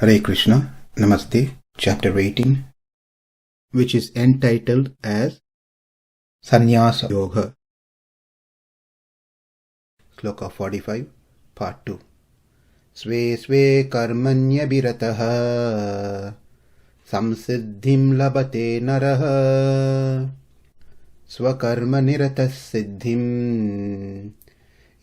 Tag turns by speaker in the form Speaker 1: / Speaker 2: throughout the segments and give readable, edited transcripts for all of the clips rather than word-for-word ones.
Speaker 1: Hare Krishna, Namaste, Chapter 18, which is entitled as Sannyasa Yoga. Sloka 45, Part 2. sva-karma-nirataḥ saṁsiddhiṁ labhate naraḥ sva-karma-nirataḥ siddhiṁ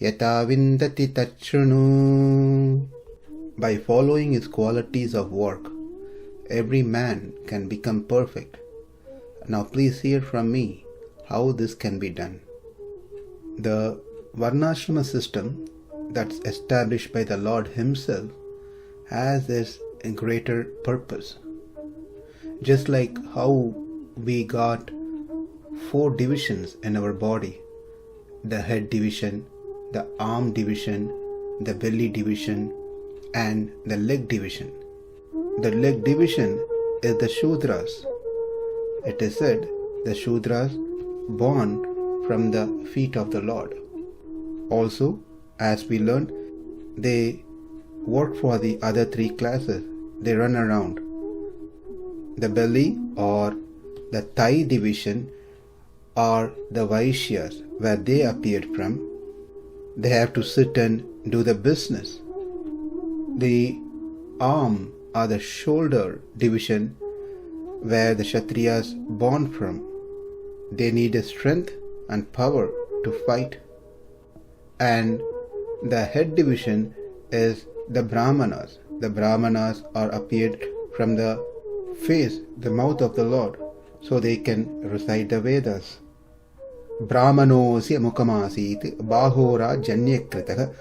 Speaker 1: yathā vindati chṛṇu. By following his qualities of work, every man can become perfect. Now please hear from me how this can be done. The varnashrama system that's established by the Lord himself has this greater purpose. Just like how we got 4 divisions in our body, the head division, the arm division, the belly division, and the leg division. The leg division is the Shudras. It is said the Shudras born from the feet of the Lord. Also, as we learned, they work for the other 3 classes. They run around. The belly or the thigh division are the Vaishyas, where they appeared from. They have to sit and do the business. The arm or the shoulder division, where the Kshatriyas born from. They need a strength and power to fight. And the head division is the Brahmanas. The Brahmanas are appeared from the face, the mouth of the Lord, so they can recite the Vedas. Brahmanosya mukamasit bahora janyakritah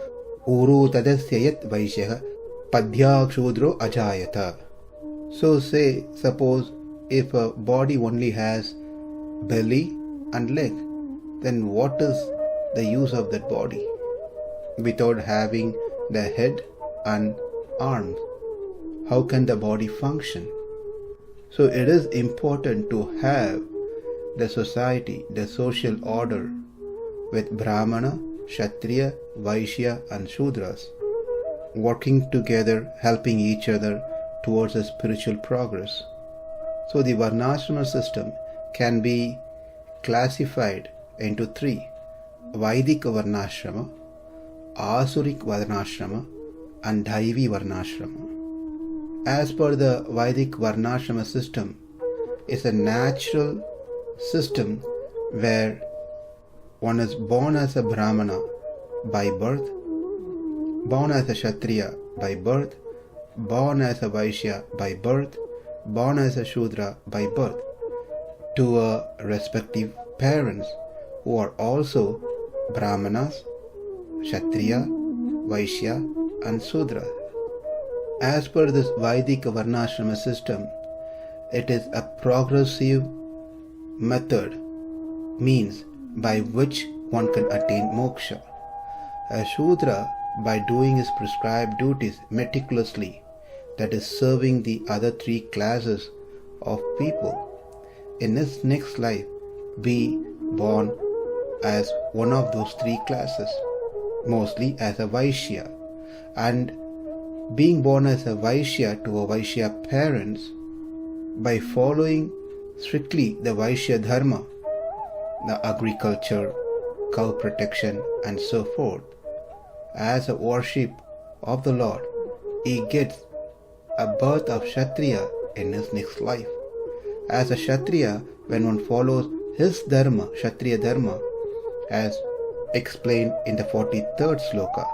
Speaker 1: uru tadasya yat vaishyah padhyakshudro ajayata. So suppose if a body only has belly and leg, then what is the use of that body without having the head and arms? How can the body function? So it is important to have the society, the social order with Brahmana, Kshatriya, Vaishya and Shudras working together, helping each other towards a spiritual progress. So the varnashrama system can be classified into 3: Vaidik varnashrama, Asurik varnashrama and Dhaivi varnashrama. As per the Vaidik varnashrama system, it's a natural system where one is born as a Brahmana by birth, born as a Kshatriya by birth, born as a Vaishya by birth, born as a Shudra by birth, to a respective parents who are also Brahmanas, Kshatriya, Vaishya and Shudra. As per this Vaidik varnashrama system, it is a progressive method, means by which one can attain moksha. A Shudra, by doing his prescribed duties meticulously, that is serving the other 3 classes of people, in his next life be born as one of those 3 classes, mostly as a Vaishya. And being born as a Vaishya to a Vaishya parents, by following strictly the Vaishya dharma, the agriculture, cow protection and so forth, as a worship of the Lord, he gets a birth of Kshatriya in his next life. As a Kshatriya, when one follows his dharma, Kshatriya dharma, as explained in the 43rd sloka,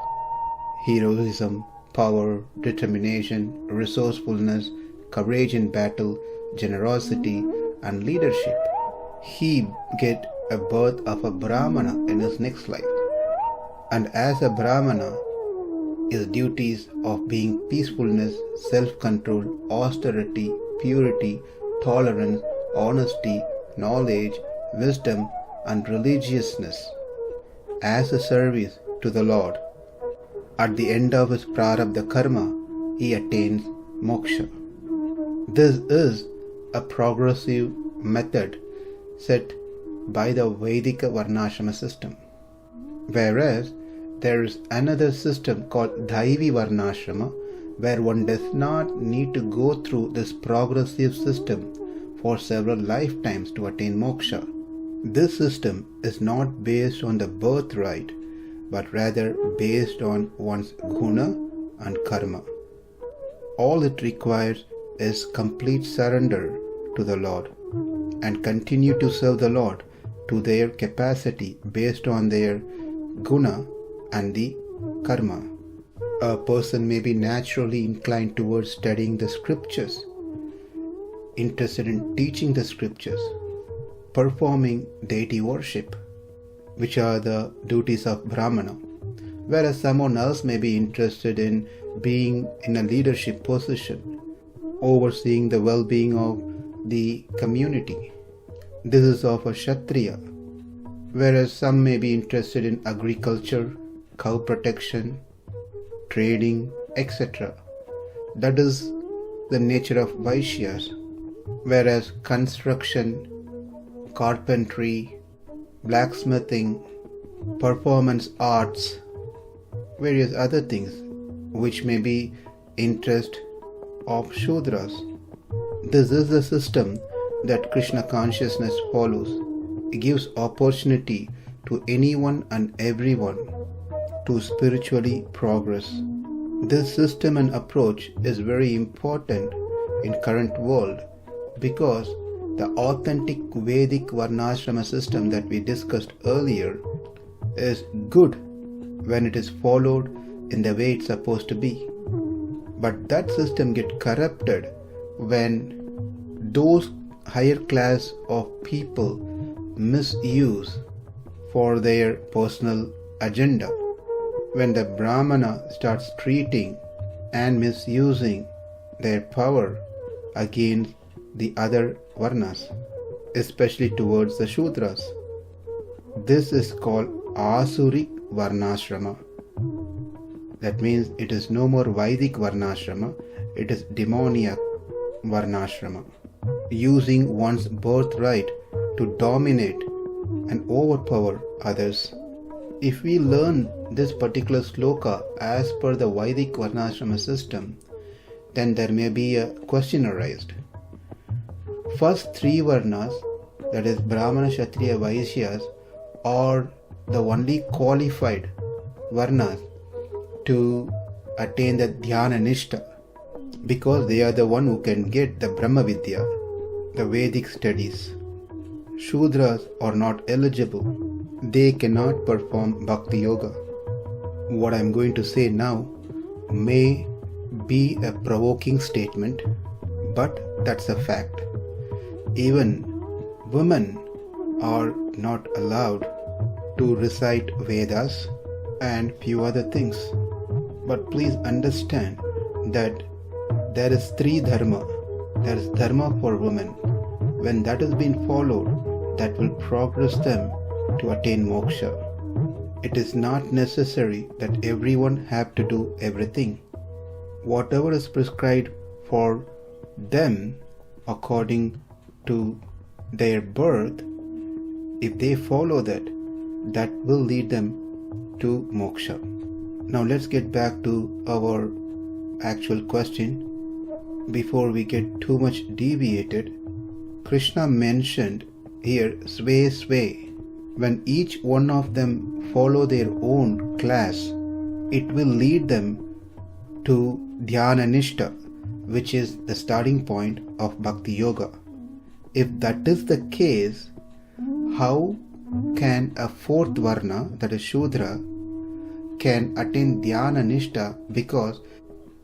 Speaker 1: heroism, power, determination, resourcefulness, courage in battle, generosity and leadership, he get a birth of a Brahmana in his next life. And as a Brahmana, his duties of being peacefulness, self-control, austerity, purity, tolerance, honesty, knowledge, wisdom and religiousness, as a service to the Lord. At the end of his prarabdha karma, he attains moksha. This is a progressive method set by the Vedic varnashrama system. Whereas there is another system called Dhaivi varnashrama, where one does not need to go through this progressive system for several lifetimes to attain moksha. This system is not based on the birthright, but rather based on one's guna and karma. All it requires is complete surrender to the Lord and continue to serve the Lord to their capacity based on their guna and the karma. A person may be naturally inclined towards studying the scriptures, interested in teaching the scriptures, performing deity worship, which are the duties of Brahmana, whereas someone else may be interested in being in a leadership position, overseeing the well-being of the community. This is of a Kshatriya, whereas some may be interested in agriculture, cow protection, trading, etc. That is the nature of Vaishyas, whereas construction, carpentry, blacksmithing, performance arts, various other things which may be interest of Shudras. This is the system that Krishna consciousness follows. It gives opportunity to anyone and everyone to spiritually progress. This system and approach is very important in current world because the authentic Vedic Varnashrama system that we discussed earlier is good when it is followed in the way it's supposed to be. But that system gets corrupted when those higher class of people misuse for their personal agenda. When the Brahmana starts treating and misusing their power against the other Varnas, especially towards the Shudras. This is called Asurik Varnashrama. That means it is no more Vedic Varnashrama, it is demoniac Varnashrama, using one's birthright to dominate and overpower others. If we learn this particular sloka as per the Vedic Varnashrama system, then there may be a question arised. First three Varnas, that is Brahmana, Kshatriya, Vaishyas, are the only qualified Varnas to attain the Dhyana Nishta, because they are the one who can get the Brahma Vidya, the Vedic studies. Shudras are not eligible. They cannot perform Bhakti Yoga. What I am going to say now may be a provoking statement, but that's a fact. Even women are not allowed to recite Vedas and few other things. But please understand that there is three dharma. There is dharma for women. When that has been followed, that will progress them to attain moksha. It is not necessary that everyone have to do everything. Whatever is prescribed for them according to their birth, if they follow that, that will lead them to moksha. Now let's get back to our actual question. Before we get too much deviated, Krishna mentioned here sve. When each one of them follow their own class, it will lead them to Dhyana Nishta, which is the starting point of Bhakti Yoga. If that is the case, how can a fourth Varna, that is Shudra, can attain Dhyana Nishta, because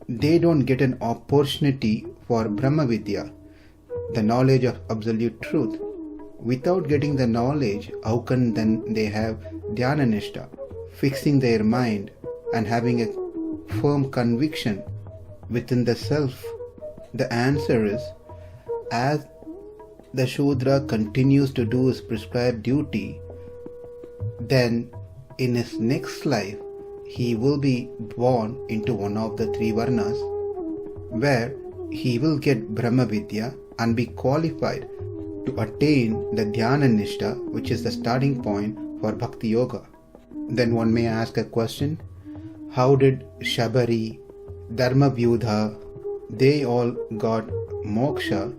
Speaker 1: they don't get an opportunity for Brahma Vidya, the knowledge of absolute truth. Without getting the knowledge, how can then they have Dhyana Nishta, fixing their mind and having a firm conviction within the self? The answer is, as the Shudra continues to do his prescribed duty, then in his next life he will be born into one of the three Varnas, where he will get Brahma Vidya and be qualified to attain the Dhyana Nishta, which is the starting point for Bhakti Yoga. Then one may ask a question, how did Shabari, Dharma-vyudha, they all got moksha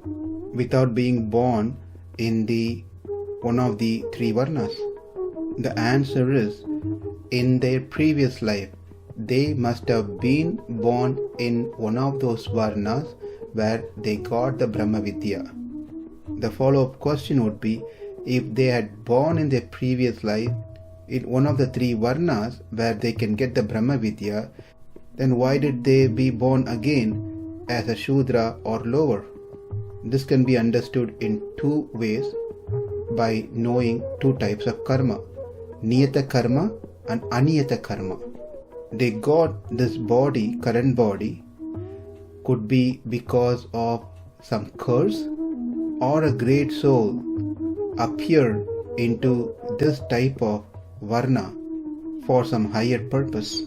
Speaker 1: without being born in the one of the three varnas? The answer is, in their previous life, they must have been born in one of those varnas where they got the Brahma Vidya. The follow-up question would be, if they had born in their previous life in one of the three varnas where they can get the Brahma Vidya, then why did they be born again as a Shudra or lower? This can be understood in two ways by knowing two types of karma, niyata karma and aniyata karma. They got this body, current body, could be because of some curse, or a great soul appeared into this type of varna for some higher purpose.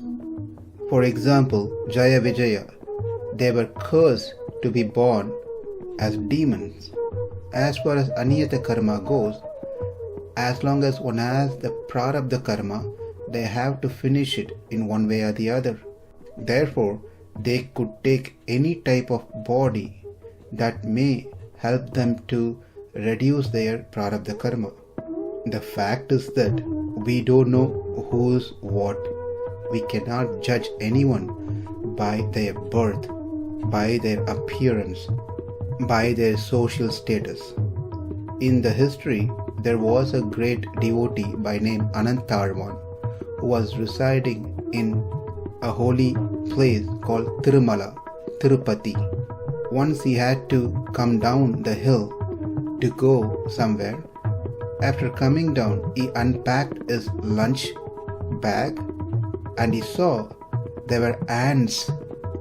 Speaker 1: For example, Jaya Vijaya, they were cursed to be born as demons. As far as aniyata karma goes, as long as one has the prarabdha karma, they have to finish it in one way or the other. Therefore, they could take any type of body that may help them to reduce their prarabdha karma. The fact is that we don't know who's what. We cannot judge anyone by their birth, by their appearance, by their social status. In the history, there was a great devotee by name Anantarvan who was residing in a holy place called Tirumala, Tirupati. Once he had to come down the hill to go somewhere. After coming down, he unpacked his lunch bag and he saw there were ants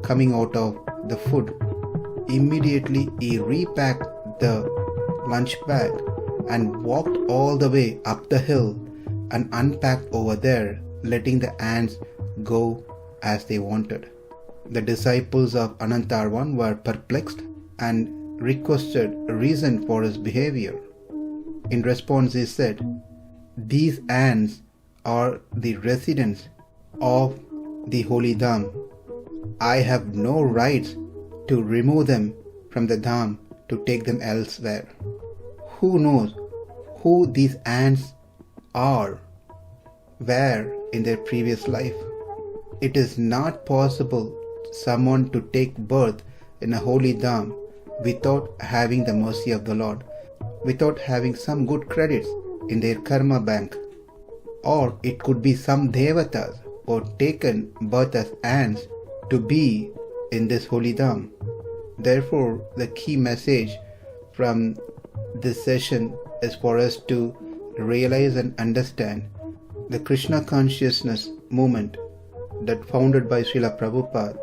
Speaker 1: coming out of the food. Immediately he repacked the lunch bag and walked all the way up the hill and unpacked over there, letting the ants go as they wanted. The disciples of Anantarvan were perplexed and requested a reason for his behavior. In response, he said, "These ants are the residents of the holy dham. I have no rights to remove them from the dham to take them elsewhere. Who knows who these ants are, where in their previous life? It is not possible someone to take birth in a holy dham without having the mercy of the Lord, without having some good credits in their karma bank. Or it could be some devatas who have taken birth as ants to be in this holy dham." Therefore, the key message from this session is for us to realize and understand the Krishna consciousness movement that founded by Srila Prabhupada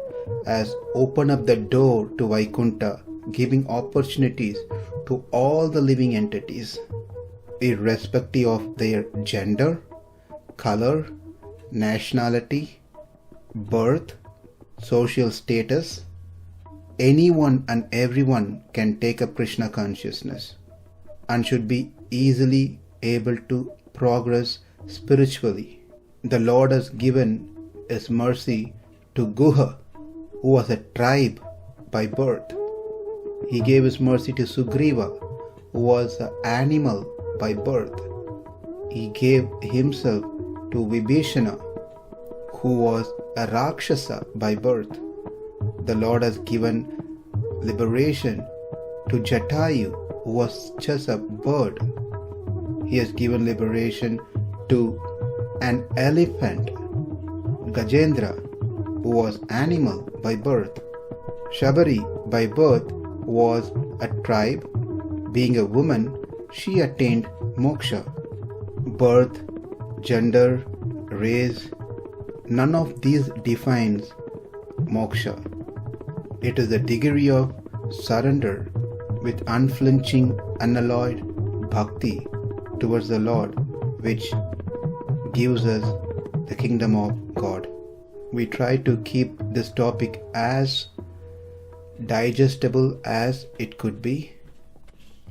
Speaker 1: has opened up the door to Vaikuntha, giving opportunities to all the living entities, irrespective of their gender, color, nationality, birth, social status. Anyone and everyone can take up Krishna consciousness and should be easily able to progress spiritually. The Lord has given His mercy to Guha, who was a tribe by birth. He gave His mercy to Sugriva, who was an animal by birth. He gave Himself to Vibhishana, who was a Rakshasa by birth. The Lord has given liberation to Jatayu, who was just a bird. He has given liberation to an elephant, Gajendra, who was animal by birth. Shabari by birth was a tribe. Being a woman, she attained moksha. Birth, gender, race, none of these defines moksha. It is the degree of surrender with unflinching, unalloyed bhakti towards the Lord which gives us the kingdom of God. We try to keep this topic as digestible as it could be.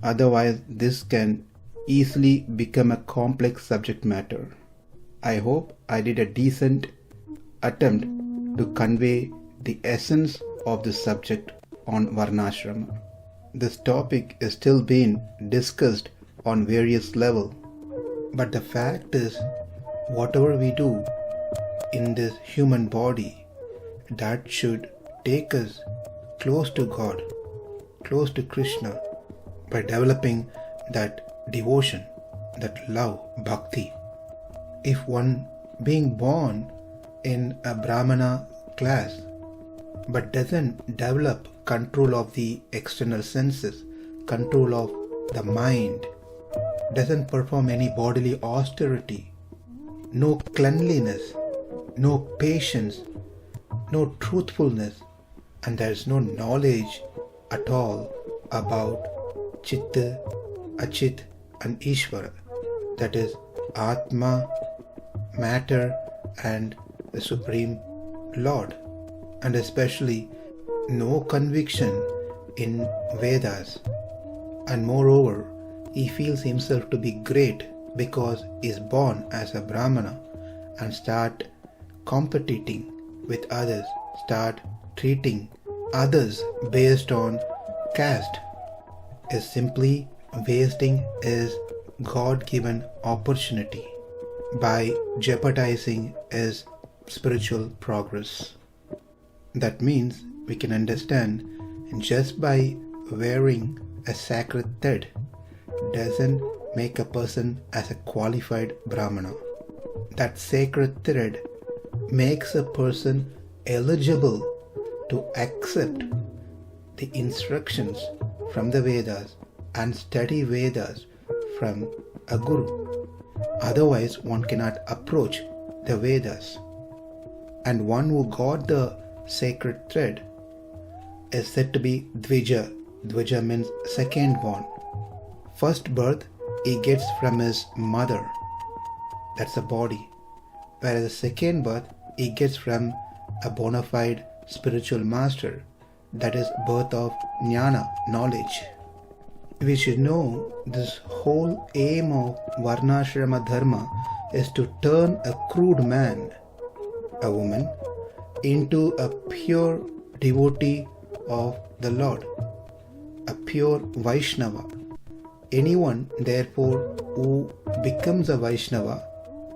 Speaker 1: Otherwise, this can easily become a complex subject matter. I hope I did a decent attempt to convey the essence of the subject on Varnashrama. This topic is still being discussed on various levels, but the fact is, whatever we do in this human body, that should take us close to God, close to Krishna, by developing that devotion, that love, bhakti. If one being born in a Brahmana class but doesn't develop control of the external senses, control of the mind, doesn't perform any bodily austerity, no cleanliness, no patience, no truthfulness, and there is no knowledge at all about Chitta, Achit and Ishvara, that is Atma, matter and the Supreme Lord, and especially no conviction in Vedas, and moreover he feels himself to be great because he is born as a Brahmana and start competing with others, start treating others based on caste, is simply wasting his God-given opportunity by jeopardizing his spiritual progress. That means we can understand just by wearing a sacred thread doesn't make a person as a qualified Brahmana. That sacred thread makes a person eligible to accept the instructions from the Vedas and study Vedas from a guru. Otherwise, one cannot approach the Vedas. And one who got the sacred thread is said to be Dvija. Dvija means second born. First birth he gets from his mother, that's a body, whereas the second birth he gets from a bona fide spiritual master, that is birth of jnana, knowledge. We should know this whole aim of Varnashrama Dharma is to turn a crude man, a woman, into a pure devotee of the Lord, a pure Vaishnava. Anyone, therefore, who becomes a Vaishnava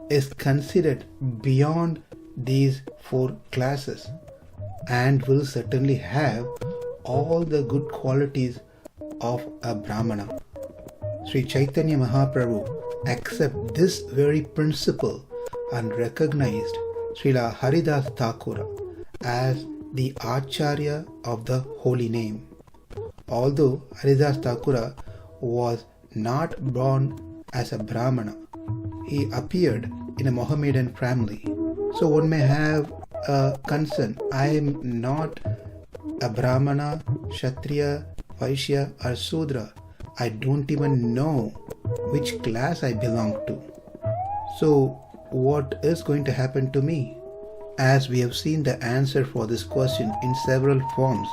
Speaker 1: is considered beyond these four classes and will certainly have all the good qualities of a Brahmana. Sri Chaitanya Mahaprabhu accepted this very principle and recognized Srila Haridas Thakura as the Acharya of the holy name. Although Haridas Thakura was not born as a Brahmana, he appeared in a Mohammedan family. So one may have a concern, I am not a Brahmana, Kshatriya, Vaishya or Sudra. I don't even know which class I belong to. So what is going to happen to me? As we have seen the answer for this question in several forms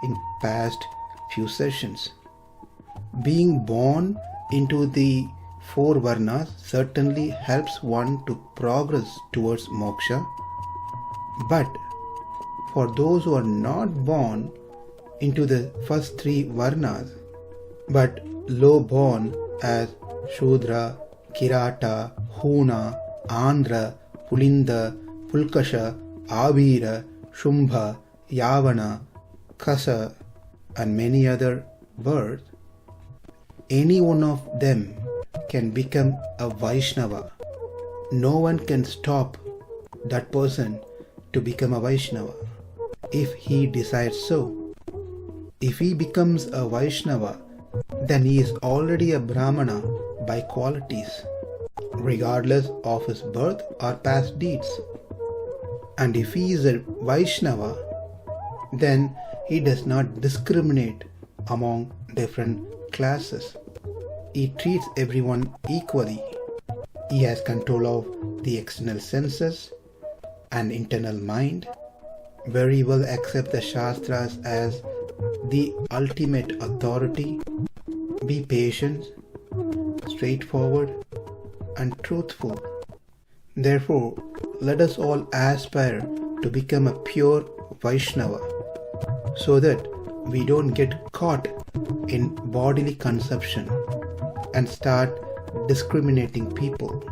Speaker 1: in past few sessions. Being born into the four varnas certainly helps one to progress towards moksha, but for those who are not born into the first three varnas but low born as Shudra, Kirata, Huna, Andhra, Pulinda, Pulkasha, Avira, Shumbha, Yavana, Kasa and many other birds, any one of them can become a Vaishnava. No one can stop that person to become a Vaishnava if he decides so. If he becomes a Vaishnava, then he is already a Brahmana by qualities, regardless of his birth or past deeds. And if he is a Vaishnava, then he does not discriminate among different classes. He treats everyone equally. He has control of the external senses and internal mind, very well accept the Shastras as the ultimate authority, be patient, straightforward and truthful. Therefore, let us all aspire to become a pure Vaishnava, so that we don't get caught in bodily consumption and start discriminating people.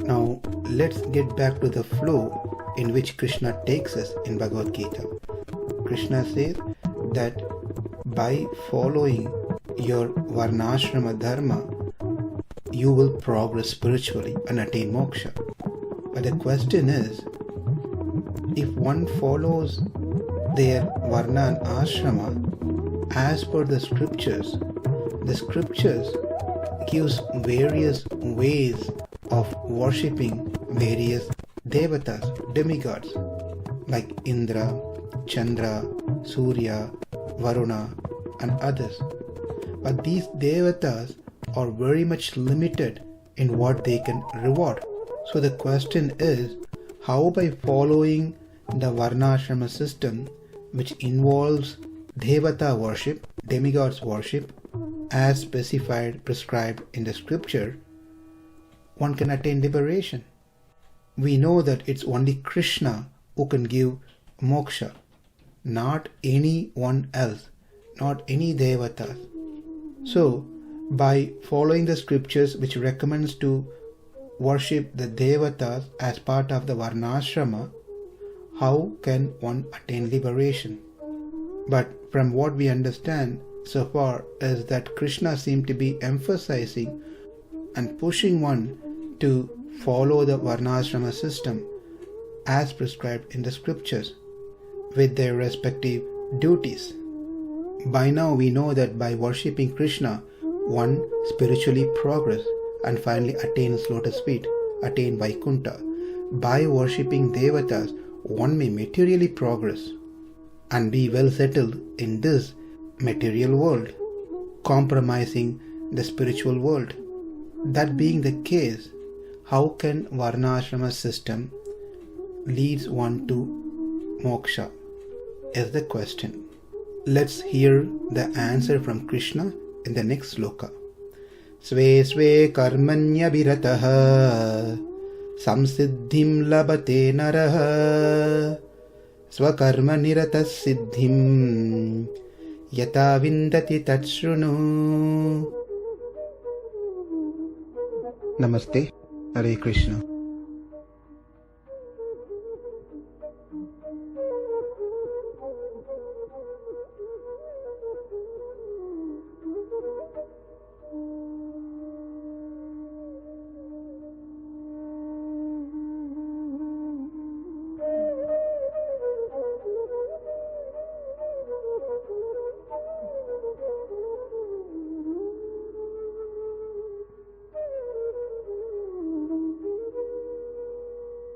Speaker 1: Now let's get back to the flow in which Krishna takes us in Bhagavad Gita. Krishna says that by following your varnashrama dharma, you will progress spiritually and attain moksha. But the question is, if one follows their varna and ashrama as per the scriptures gives various ways of worshipping various devatas, demigods, like Indra, Chandra, Surya, Varuna and others. But these devatas are very much limited in what they can reward. So the question is, how by following the varnashrama system, which involves devata worship, demigods worship, as specified, prescribed in the scripture, one can attain liberation. We know that it's only Krishna who can give moksha, not anyone else, not any devatas. So, by following the scriptures which recommends to worship the devatas as part of the varnashrama, how can one attain liberation? But from what we understand so far is that Krishna seemed to be emphasizing and pushing one to follow the varnashrama system as prescribed in the scriptures with their respective duties. By now we know that by worshipping Krishna, one spiritually progress and finally attains lotus feet, attain Vaikuntha. By worshipping devatas, one may materially progress and be well settled in this material world, compromising the spiritual world. That being the case, how can varnashrama system leads one to moksha is the question. Let's hear the answer from Krishna in the next sloka. sva-karma-nirataḥ saṁsiddhiṁ labhate naraḥ sva-karma-nirataḥ siddhiṁ yathā vindati chṛṇu. Namaste. Hare Krishna.